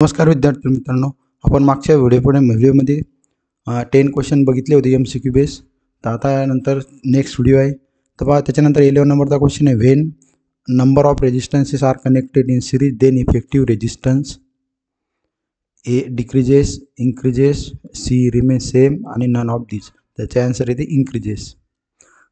नमस्कार विद्यार्थी मित्रांनो, आपण मागच्या व्हिडिओमध्ये 10 क्वेश्चन बघितले होते MCQ बेस. तर आता नंतर नेक्स्ट व्हिडिओ आहे. तर पहा त्याच्यानंतर 11 नंबरचा क्वेश्चन आहे. When number of resistances are connected in series then effective resistance A decreases, increases, C remain same आणि नन ऑफ दिस. त्याचा आन्सर येते इन्क्रीजेस.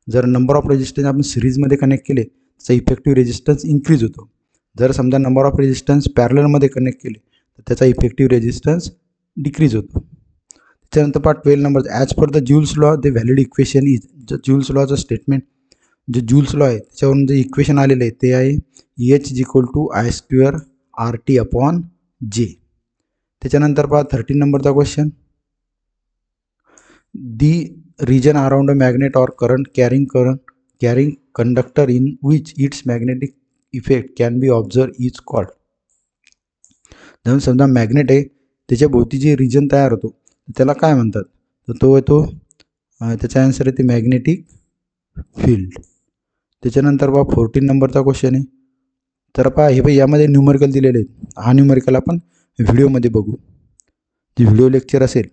जर नंबर ऑफ रेजिस्टन्स आपण सिरीजमध्ये कनेक्ट केले तर इफेक्टिव्ह रेजिस्टन्स इन्क्रीज होतो. जर समजा नंबर ऑफ रेजिस्टन्स पॅरललमध्ये कनेक्ट केले तर त्याचा इफेक्टिव्ह रेजिस्टन्स डिक्रीज होतो. त्याच्यानंतर पहा 12 number, as per the Joule's law the valid equation is. जर ज्यूल्स लॉचं स्टेटमेंट, जे ज्यूल्स लॉ आहे त्याच्यावरून जे इक्वेशन आलेलं आहे ते आहे H is equal to I² RT upon J. त्याच्यानंतर पहा 13 नंबरचा question, the region around a magnet or current carrying conductor in which its magnetic effect can be observed is called. जर समजा मॅग्नेट आहे त्याच्या भोवती जे रिजन तयार होतो त्याला काय म्हणतात, तर तो येतो त्याचा आन्सर येते मॅग्नेटिक फील्ड. त्याच्यानंतर पहा 14 नंबरचा क्वेश्चन आहे. तर पहा हे भाई यामध्ये न्यूमरिकल दिलेले आहेत. हा न्यूमरिकल आपण व्हिडिओमध्ये बघू, जे व्हिडिओ लेक्चर असेल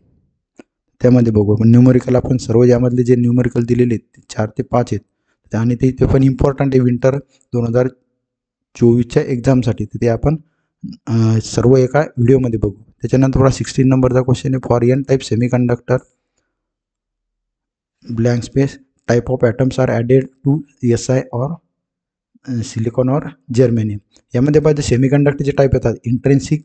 त्यामध्ये बघू. पण न्यूमरिकल आपण सर्व यामधले जे न्यूमरिकल दिलेले आहेत ते 4 ते 5 आहेत आणि ते पण इम्पॉर्टंट आहे विंटर 2024च्या एक्झामसाठी. तर ते आपण सर्व एका व्हिडिओमध्ये बघू. त्याच्यानंतर 16 नंबरचा क्वेश्चन आहे. For n type semiconductor blank space type of atoms are added to SI or silicon or germanium. यामध्ये पाहिजे सेमीकंडक्टरचे टाईप येतात इंट्रेन्सिक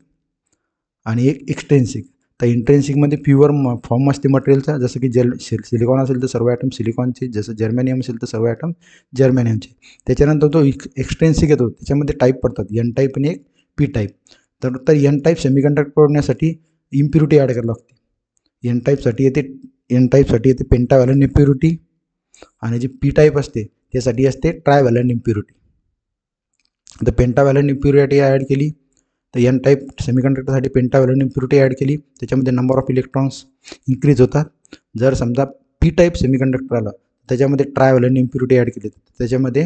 आणि एक एक्सट्रेन्सिक. तर इंट्रेन्सिकमध्ये प्युअर फॉर्म असते मटेरियलचा, जसं की सिलिकॉन असेल तर सर्व ॲटम सिलिकॉनचे, जसं जर्मेनियम असेल तर सर्व ॲटम जर्मेनियमचे. त्याच्यानंतर तो एक्सट्रेन्सिक येतो, त्याच्यामध्ये टाईप पडतात N टाईप आणि एक P टाईप. तर N टाईप सेमीकंडक्टर बनवण्यासाठी इम्प्युरिटी ॲड करावी लागते. N टाईपसाठी येते पेंटाव्हॅलंट इम्प्युरिटी आणि जी P टाईप असते त्यासाठी असते ट्रायव्हॅलंट इम्प्युरिटी. तर पेंटाव्हॅलंट इम्प्युरिटी ॲड केली तर N टाईप सेमीकंडक्टरसाठी पेंटाव्हॅलंट इम्प्युरिटी ॲड केली, त्याच्यामध्ये नंबर ऑफ इलेक्ट्रॉन्स इन्क्रीज होतात. जर समजा P टाईप सेमीकंडक्टर आला त्याच्यामध्ये ट्रायव्हॅलंट इम्प्युरिटी ॲड केली त्याच्यामध्ये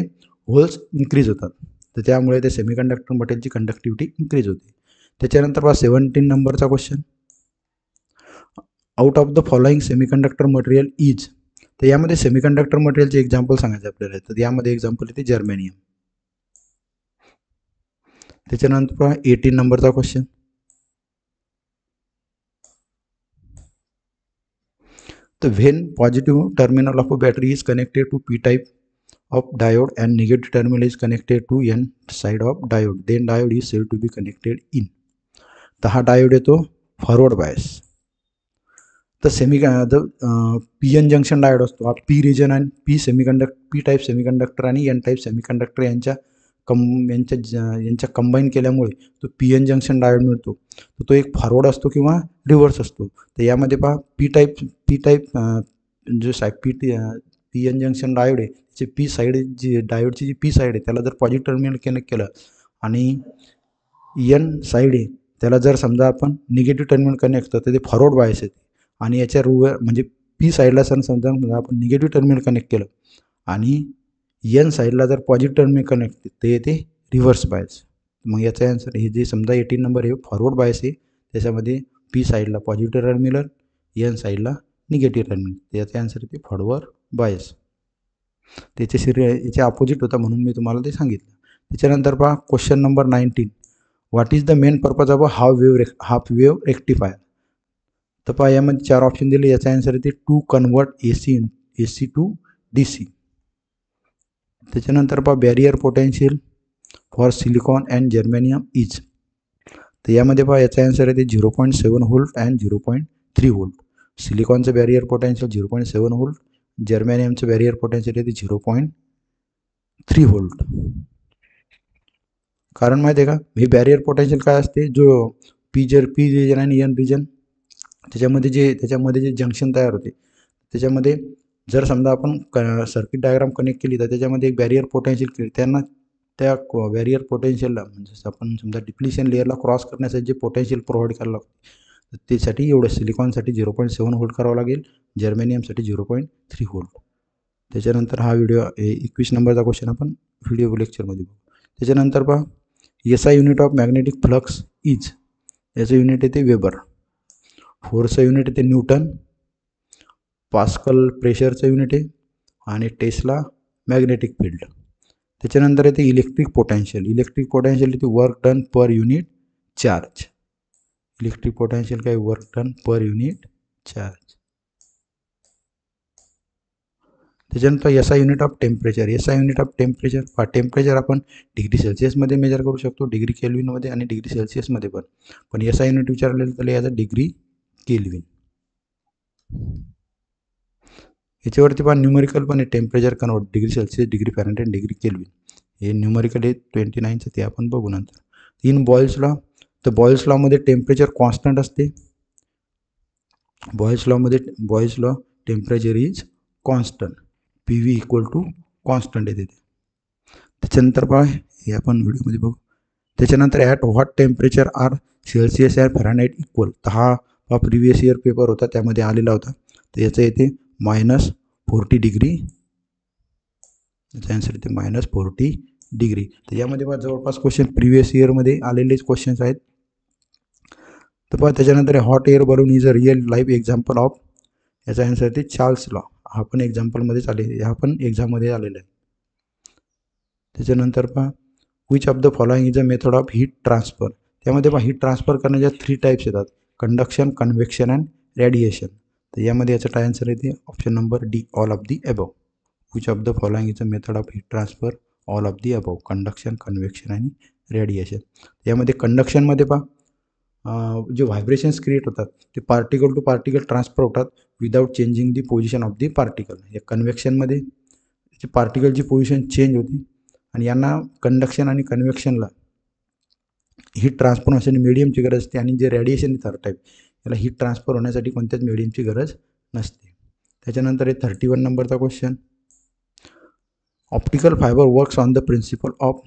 होल्स इन्क्रीज होतात. तर त्यामुळे ते सेमीकंडक्टर मटेरियलची कंडक्टिव्हिटी इन्क्रीज होते. त्याच्यानंतर 17 नंबरचा question, out of the following semiconductor material is. तर यामध्ये सेमीकंडक्टर मटेरियलचे एक्झाम्पल सांगायचे आपल्याला. तर यामध्ये एक्झाम्पल येते जर्मेनियम. त्याच्यानंतर 18 नंबरचा क्वेश्चन, तर when positive terminal of a battery is connected to P type of diode and negative terminal is connected to N side of diode, then diode is said to be connected in. तर हा diode येतो forward bias. तर PN junction diode असतो हा P region आणि P type semiconductor आणि N type semiconductor यांच्या combine केल्यामुळे तो PN जंक्शन डायोड मिळतो. तर तो एक फॉरवर्ड असतो किंवा रिव्हर्स असतो. तर यामध्ये पहा P टाईप जो PN जंक्शन डायोड आहे त्याची P साईड, जी डायोडची जी P साईड आहे त्याला जर पॉझिटिव्ह टर्मिनल कनेक्ट केलं आणि N साईड आहे त्याला जर समजा आपण निगेटिव्ह टर्मिनल कनेक्ट केलं तर ते फॉरवर्ड बायस येते. आणि याच्या म्हणजे P साईडला समजा आपण निगेटिव्ह टर्मिनल कनेक्ट केलं आणि N साईडला जर पॉझिटिव्ह टर्मिनल कनेक्ट केलं ते येते रिव्हर्स बायस. मग याचा आन्सर हे जे समजा 18 नंबर हे फॉरवर्ड बायस आहे, त्याच्यामध्ये P साईडला पॉझिटिव्ह टर्मिनल, N साईडला निगेटिव्ह टर्मिनल, याचा आन्सर येते फॉरवर्ड बायस. याच्या अपोजिट होता म्हणून मी तुम्हाला ते सांगितलं. त्याच्यानंतर पहा question number 19, what is the main purpose of a half wave rectifier. तर पहा यामध्ये 4 ऑप्शन दिले, याचा आन्सर येते to convert AC to DC. त्याच्यानंतर पहा barrier potential for silicon and germanium is. तर यामध्ये पहा याचा आन्सर येते 0.7 व्होल्ट अँड 0.3 व्होल्ट. सिलिकॉनचं बॅरियर पोटेन्शियल 0.7 व्होल्ट, जर्मेनियमचं बॅरियर पोटेन्शियल येते 0.3 व्होल्ट. कारण माहिती आहे का, हे बॅरियर पोटेन्शियल काय असते, जो P रिजन आणि N रिजन त्याच्यामध्ये जे जंक्शन तयार होते त्याच्यामध्ये जर समजा आपण सर्किट डायग्राम कनेक्ट केली तर त्याच्यामध्ये एक बॅरियर पोटेन्शियल केली, त्या बॅरियर पोटेन्शियलला म्हणजे आपण समजा डिप्लिशन लेअरला क्रॉस करण्यासाठी जे पोटेन्शियल प्रोव्हाइड करायला लागतं त्यासाठी एवढं सिलिकॉनसाठी 0.7 व्होल्ट करावं लागेल, जर्मेनियमसाठी 0.3 व्होल्ट. त्याच्यानंतर हा व्हिडिओ 21 नंबरचा क्वेश्चन आपण व्हिडिओ लेक्चरमध्ये बघू. त्याच्यानंतर पहा SI unit of magnetic flux is. याचं युनिट येते वेबर. फोर्सचं युनिट येते न्यूटन. पास्कल प्रेशरचं युनिट आहे. आणि टेस्ला मॅग्नेटिक फील्ड. त्याच्यानंतर येते इलेक्ट्रिक पोटॅन्शियल. इलेक्ट्रिक पोटॅन्शियल येते work done per unit charge. Electric potential काय, work done per unit charge. त्याच्यानंतर SI unit of temperature. SI unit of temperature, temperature आपण degree सेल्सिअसमध्ये मेजर करू शकतो, डिग्री केल्विनमध्ये आणि डिग्री सेल्सिअसमध्ये पण एसआय युनिट विचारलेलं तर याचा डिग्री केल्विन. याच्यावरती पण न्यूमरिकल पण आहे, temperature convert degree Celsius, degree Fahrenheit, degree Kelvin. हे न्यूमरिकल आहे 29चं, ते आपण बघू नंतर. इन बॉयल्स लॉ, तर बॉयल्स लॉमध्ये टेम्परेचर कॉन्स्टंट असते. Boyle's law temperature is constant, PV equal to constant येते. त्याच्यानंतर पहा, हे आपण व्हिडिओमध्ये बघू. त्याच्यानंतर at what temperature are Celsius and Fahrenheit equal. तर हा प्रिव्हियस इयर पेपर होता, त्यामध्ये आलेला होता. तर याचं येते -40 डिग्री. याचा आन्सर येते -40 डिग्री. तर यामध्ये पहा जवळपास क्वेश्चन प्रिव्हियस इयरमध्ये आलेलेच क्वेश्चन्स आहेत. तर पहा त्याच्यानंतर hot air balloon is a real life example of. याचा आन्सर येते चार्ल्स लॉ. हा पण एक्झाम्पलमध्येच आले, हा पण एक्झाममध्ये आलेला आहे. त्याच्यानंतर पहा which of the following is a method of heat transfer. त्यामध्ये पहा हीट ट्रान्सफर करण्याच्या 3 टाईप्स येतात, कंडक्शन, कन्व्हेक्शन अँड रेडिएशन. तर यामध्ये याचा काय आन्सर येते, option number D, all of the above. Which of the following is a method of heat transfer, all of the above, conduction, convection आणि radiation. यामध्ये कंडक्शनमध्ये पहा जे व्हायब्रेशन्स क्रिएट होतात ते पार्टिकल टू पार्टिकल ट्रान्सफर होतात without changing the position of the particle. या कन्व्हेक्शनमध्ये त्याची पार्टिकलची position change होती आणि यांना कंडक्शन आणि कन्व्हेक्शनला हीट ट्रान्सफर होण्यासाठी मीडियमची गरज असते. आणि जे रेडिएशन थर्ड टाईप, याला हीट ट्रान्सफर होण्यासाठी कोणत्याच मीडियमची गरज नसते. त्याच्यानंतर हे 31 नंबरचा question, optical fibre works on the principle of.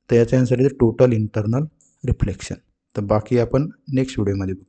तर याचा आन्सर आहे टोटल इंटरनल रिफ्लेक्शन. तर बाकी आपण नेक्स्ट व्हिडिओमध्ये बघू.